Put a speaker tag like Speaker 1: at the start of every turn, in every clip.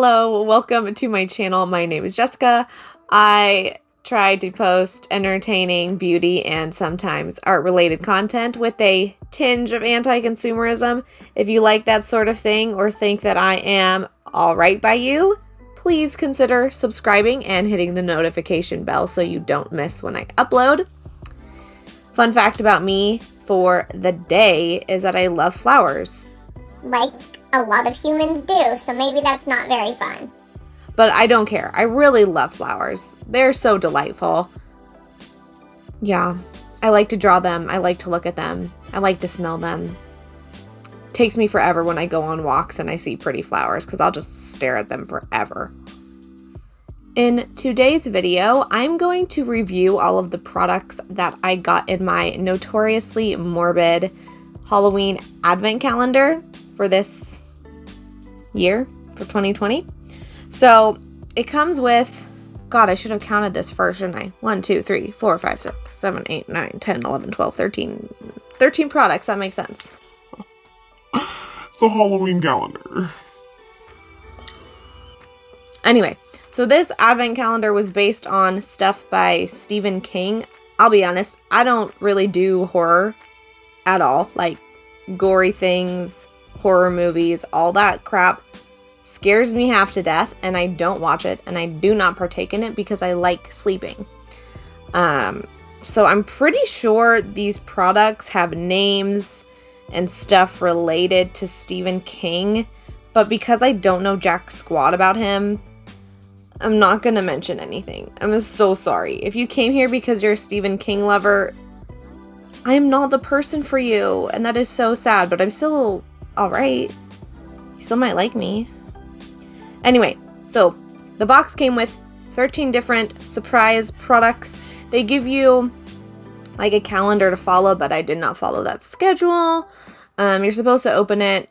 Speaker 1: Hello, welcome to my channel. My name is Jessica. I try to post entertaining, beauty, and sometimes art-related content with a tinge of anti-consumerism. If you like that sort of thing or think that I am all right by you, please consider subscribing and hitting the notification bell so you don't miss when I upload. Fun fact about me for the day is that I love flowers.
Speaker 2: Like a lot of humans do, so maybe that's not very fun.
Speaker 1: But I don't care. I really love flowers. They're so delightful. Yeah, I like to draw them. I like to look at them. I like to smell them. Takes me forever when I go on walks and I see pretty flowers because I'll just stare at them forever. In today's video, I'm going to review all of the products that I got in my Notoriously Morbid Halloween Advent Calendar for this year, for 2020. So it comes with, God, I should have counted this first, shouldn't I? 1, 2, 3, 4, 5, 6, 7, 8, 9, 10, 11, 12, 13. 13 products, that makes sense.
Speaker 3: It's a Halloween calendar.
Speaker 1: Anyway, so this advent calendar was based on stuff by Stephen King. I'll be honest, I don't really do horror at all. Like gory things, horror movies, all that crap scares me half to death, and I don't watch it, and I do not partake in it because I like sleeping. So I'm pretty sure these products have names and stuff related to Stephen King, but because I don't know jack squat about him, I'm not gonna mention anything. I'm so sorry. If you came here because you're a Stephen King lover, I am not the person for you, and that is so sad, but I'm still alright. You still might like me. Anyway, so the box came with 13 different surprise products. They give you like a calendar to follow, but I did not follow that schedule. You're supposed to open it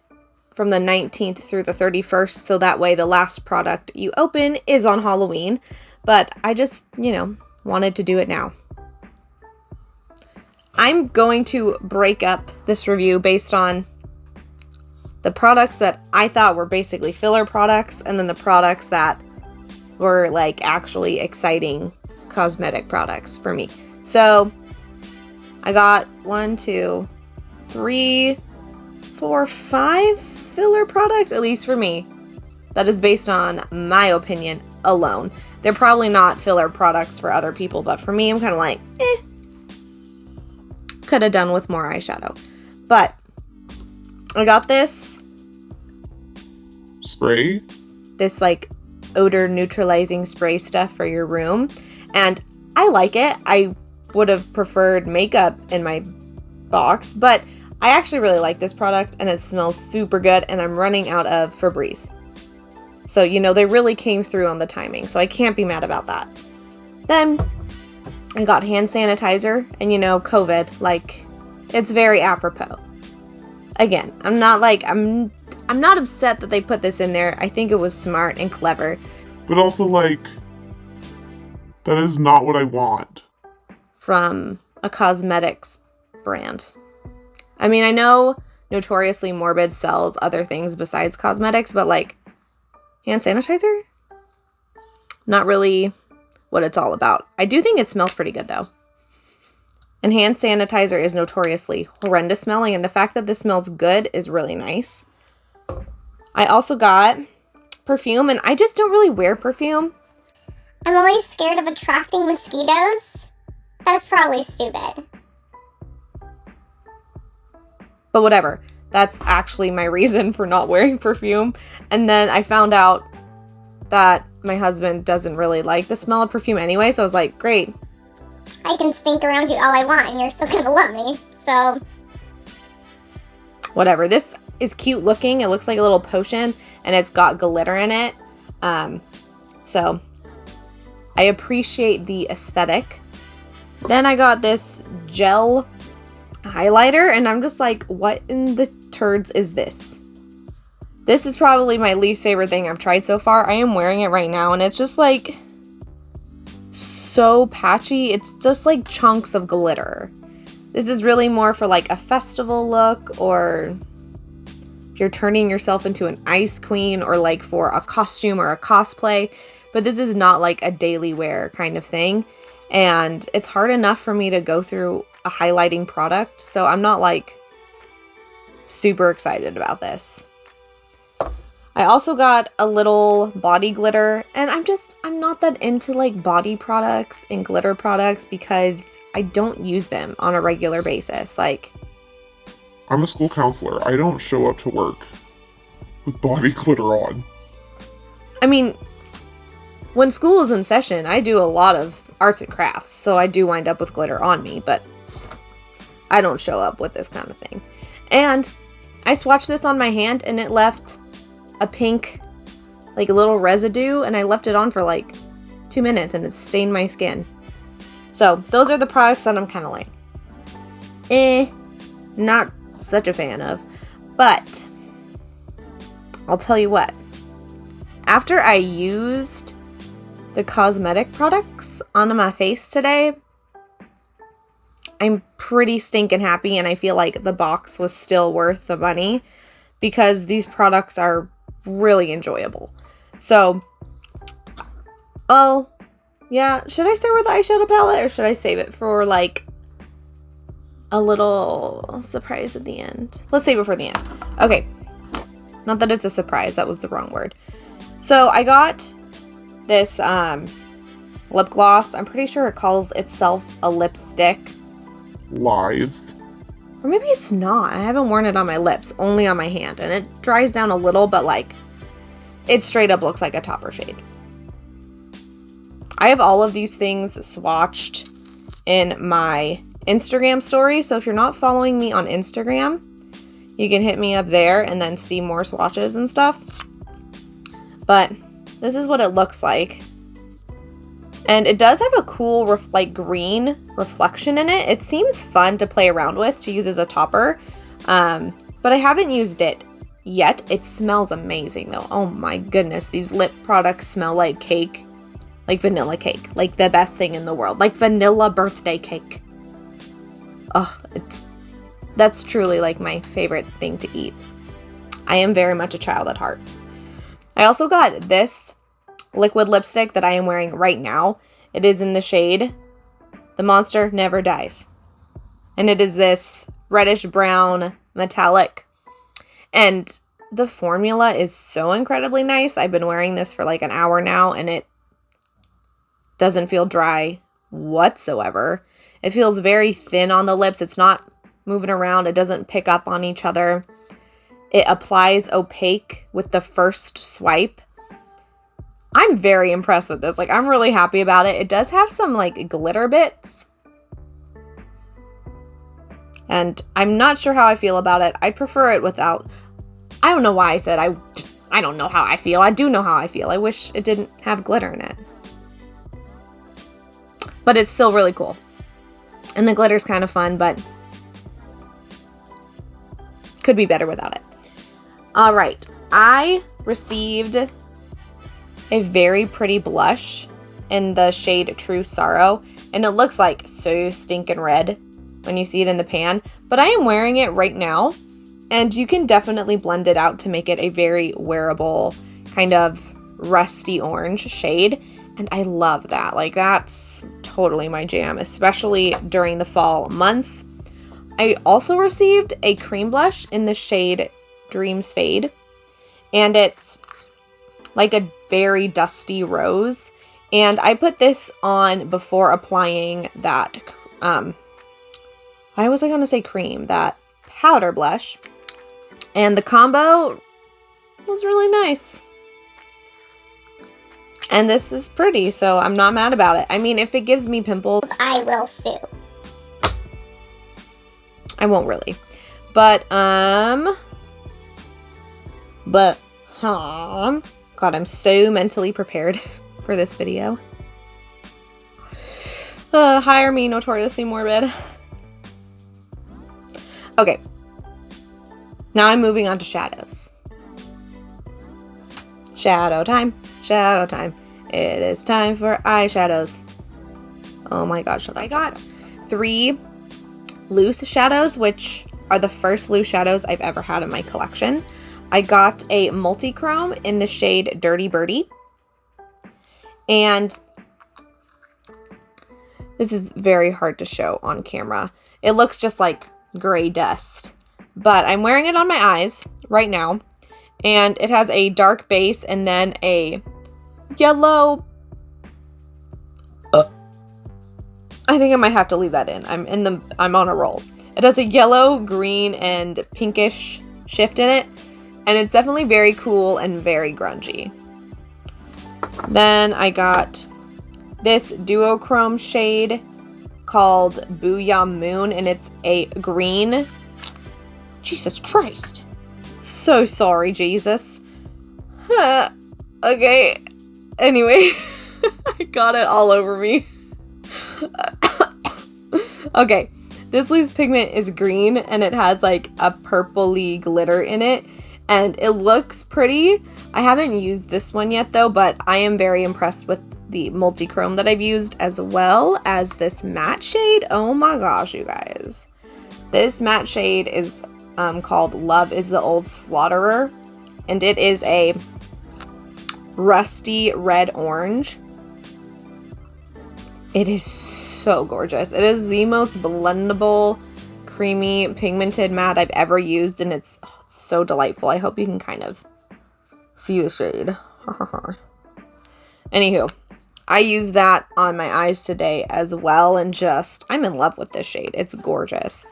Speaker 1: from the 19th through the 31st, so that way the last product you open is on Halloween. But I just, wanted to do it now. I'm going to break up this review based on the products that I thought were basically filler products, and then the products that were like actually exciting cosmetic products for me. So I got 1, 2, 3, 4, 5 filler products, at least for me. That is based on my opinion alone. They're probably not filler products for other people, but for me, I'm kind of like, could have done with more eyeshadow. But I got this
Speaker 3: spray,
Speaker 1: this like odor neutralizing spray stuff for your room, and I like it. I would have preferred makeup in my box, but I actually really like this product, and it smells super good, and I'm running out of Febreze. So, they really came through on the timing, so I can't be mad about that. Then I got hand sanitizer, and COVID, like, it's very apropos. Again, I'm not upset that they put this in there. I think it was smart and clever.
Speaker 3: but also like, that is not what I want.
Speaker 1: From a cosmetics brand. I mean, I know Notoriously Morbid sells other things besides cosmetics, but like, hand sanitizer? Not really what it's all about. I do think it smells pretty good though. And hand sanitizer is notoriously horrendous smelling, and the fact that this smells good is really nice. I also got perfume, and I just don't really wear perfume.
Speaker 2: I'm always scared of attracting mosquitoes. That's probably stupid.
Speaker 1: But whatever. That's actually my reason for not wearing perfume. And then I found out that my husband doesn't really like the smell of perfume anyway, so I was like, great.
Speaker 2: I can stink around you all I want and you're still gonna love me, so.
Speaker 1: Whatever. This is cute looking. It looks like a little potion, and it's got glitter in it. So I appreciate the aesthetic. Then I got this gel highlighter, and I'm just like, what in the turds is this? This is probably my least favorite thing I've tried so far. I am wearing it right now, and it's just like so patchy. It's just like chunks of glitter. This is really more for like a festival look or if you're turning yourself into an ice queen or like for a costume or a cosplay, but this is not like a daily wear kind of thing. And it's hard enough for me to go through a highlighting product, so I'm not like super excited about this. I also got a little body glitter, and I'm not that into like body products and glitter products because I don't use them on a regular basis. Like,
Speaker 3: I'm a school counselor. I don't show up to work with body glitter on.
Speaker 1: I mean, when school is in session, I do a lot of arts and crafts, so I do wind up with glitter on me, but I don't show up with this kind of thing. And I swatched this on my hand, and it left a pink, like a little residue, and I left it on for like 2 minutes, and it stained my skin. So those are the products that I'm kind of like, not such a fan of. But I'll tell you what, after I used the cosmetic products on my face today, I'm pretty stinking happy, and I feel like the box was still worth the money because these products are really enjoyable. So, oh, yeah, should I start with the eyeshadow palette or should I save it for like a little surprise at the end? Let's save it for the end. Okay, not that it's a surprise, that was the wrong word. So I got this lip gloss. I'm pretty sure it calls itself a lipstick.
Speaker 3: Lies.
Speaker 1: Or maybe it's not. I haven't worn it on my lips, only on my hand. And it dries down a little, but like, it straight up looks like a topper shade. I have all of these things swatched in my Instagram story. So if you're not following me on Instagram, you can hit me up there and then see more swatches and stuff. But this is what it looks like. And it does have a cool, like, green reflection in it. It seems fun to play around with, to use as a topper. But I haven't used it yet. It smells amazing, though. Oh my goodness. These lip products smell like cake. Like vanilla cake. Like the best thing in the world. Like vanilla birthday cake. Oh, that's truly, like, my favorite thing to eat. I am very much a child at heart. I also got this liquid lipstick that I am wearing right now. It is in the shade The Monster Never Dies. And it is this reddish brown metallic. And the formula is so incredibly nice. I've been wearing this for like an hour now, and it doesn't feel dry whatsoever. It feels very thin on the lips. It's not moving around. It doesn't pick up on each other. It applies opaque with the first swipe. I'm very impressed with this. Like, I'm really happy about it. It does have some, like, glitter bits. And I'm not sure how I feel about it. I prefer it without. I don't know why I said I don't know how I feel. I do know how I feel. I wish it didn't have glitter in it. But it's still really cool. And the glitter's kind of fun, but could be better without it. All right. I received a very pretty blush in the shade True Sorrow, and it looks like so stinking red when you see it in the pan, but I am wearing it right now, and you can definitely blend it out to make it a very wearable kind of rusty orange shade, and I love that. Like, that's totally my jam, especially during the fall months. I also received a cream blush in the shade Dreams Fade, and it's like a very dusty rose, and I put this on before applying that why was I gonna say cream, that powder blush, and the combo was really nice. And this is pretty, so I'm not mad about it. I mean, if it gives me pimples,
Speaker 2: I will sue.
Speaker 1: I won't really, but God, I'm so mentally prepared for this video. Hire me, Notoriously Morbid. Okay. Now I'm moving on to shadows. Shadow time. Shadow time. It is time for eyeshadows. Oh my gosh. I got 3 loose shadows, which are the first loose shadows I've ever had in my collection. I got a multi-chrome in the shade Dirty Birdie. And this is very hard to show on camera. It looks just like gray dust. But I'm wearing it on my eyes right now. And it has a dark base and then a yellow... I think I might have to leave that in. I'm on a roll. It has a yellow, green, and pinkish shift in it. And it's definitely very cool and very grungy. Then I got this duochrome shade called Booyah Moon, and it's a green. Jesus Christ. So sorry, Jesus. Okay. Anyway, I got it all over me. Okay. This loose pigment is green, and it has like a purpley glitter in it, and it looks pretty. I haven't used this one yet though, but I am very impressed with the multi-chrome that I've used, as well as this matte shade. Oh my gosh, you guys. This matte shade is called Love is the Old Slaughterer, and it is a rusty red orange. It is so gorgeous. It is the most blendable, creamy, pigmented matte I've ever used, and it's so delightful. I hope you can kind of see the shade. Anywho, I used that on my eyes today as well, and just, I'm in love with this shade. It's gorgeous.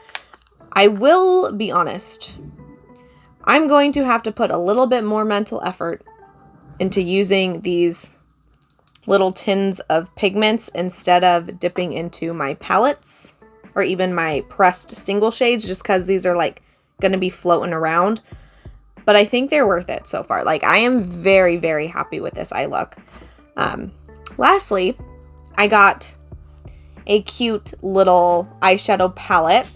Speaker 1: I will be honest. I'm going to have to put a little bit more mental effort into using these little tins of pigments instead of dipping into my palettes or even my pressed single shades, just because these are like going to be floating around. But I think they're worth it so far. Like, I am very, very happy with this eye look. Lastly, I got a cute little eyeshadow palette.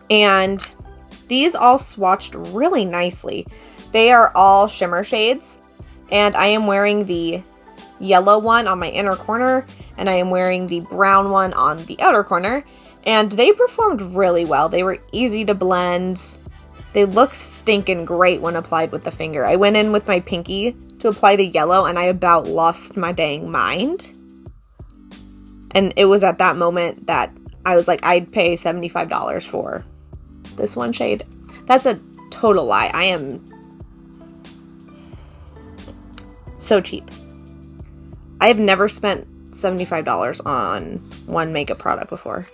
Speaker 1: And these all swatched really nicely. They are all shimmer shades. And I am wearing the yellow one on my inner corner, and I am wearing the brown one on the outer corner, and they performed really well. They were easy to blend. They look stinking great when applied with the finger. I went in with my pinky to apply the yellow, and I about lost my dang mind. And it was at that moment that I was like, I'd pay $75 for this one shade. That's a total lie. I am so cheap. I have never spent $75 on one makeup product before.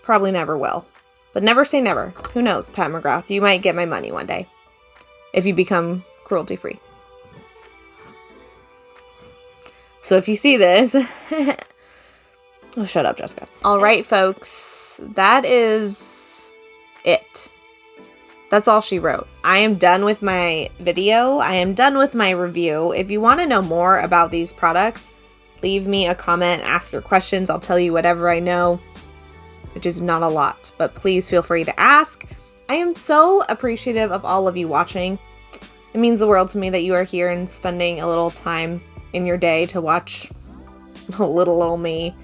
Speaker 1: Probably never will. But never say never. Who knows, Pat McGrath? You might get my money one day. If you become cruelty-free. So if you see this... oh, shut up, Jessica. Alright, folks. That is it. That's all she wrote. I am done with my video. I am done with my review. If you want to know more about these products, leave me a comment, ask your questions. I'll tell you whatever I know, which is not a lot, but please feel free to ask. I am so appreciative of all of you watching. It means the world to me that you are here and spending a little time in your day to watch little old me.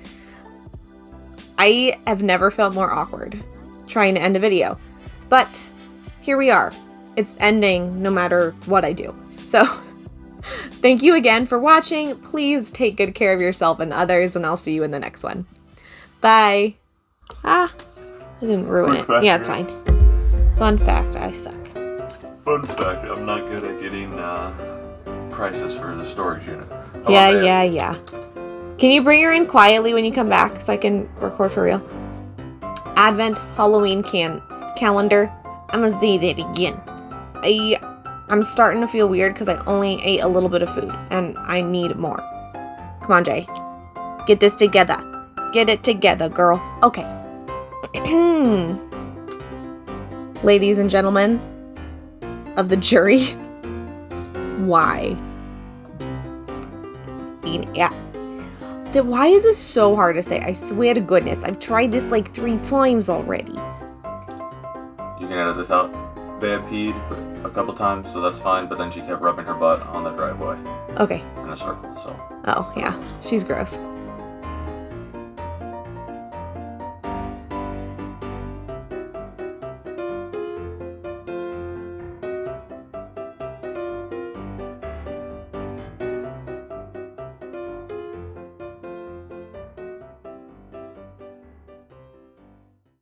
Speaker 1: I have never felt more awkward trying to end a video, but here we are. It's ending no matter what I do. So, thank you again for watching. Please take good care of yourself and others, and I'll see you in the next one. Bye. I didn't ruin it. Yeah, it's fine. Fun fact, I suck.
Speaker 4: Fun fact, I'm not good at getting prices for the storage unit.
Speaker 1: Yeah. Can you bring her in quietly when you come back so I can record for real? Advent Halloween calendar. I'm gonna say that again. I'm starting to feel weird because I only ate a little bit of food and I need more. Come on, Jay. Get this together. Get it together, girl. Okay. Ladies and gentlemen of the jury, why? Yeah. Why is this so hard to say? I swear to goodness, I've tried this like 3 times already.
Speaker 4: You can edit this out. Babe peed a couple times, so that's fine, but then she kept rubbing her butt on the driveway.
Speaker 1: Okay.
Speaker 4: In a circle, so.
Speaker 1: Oh, yeah. She's gross.